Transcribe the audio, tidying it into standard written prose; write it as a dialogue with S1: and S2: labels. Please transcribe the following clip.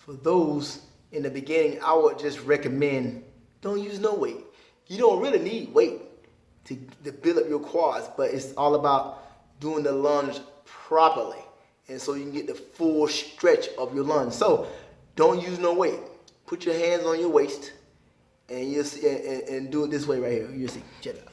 S1: for those in the beginning, I would just recommend don't use no weight. You don't really need weight to build up your quads, but it's all about doing the lunge properly, and so you can get the full stretch of your lunge. So don't use no weight. Put your hands on your waist, and you'll see, and do it this way right here. You'll see. Check it out.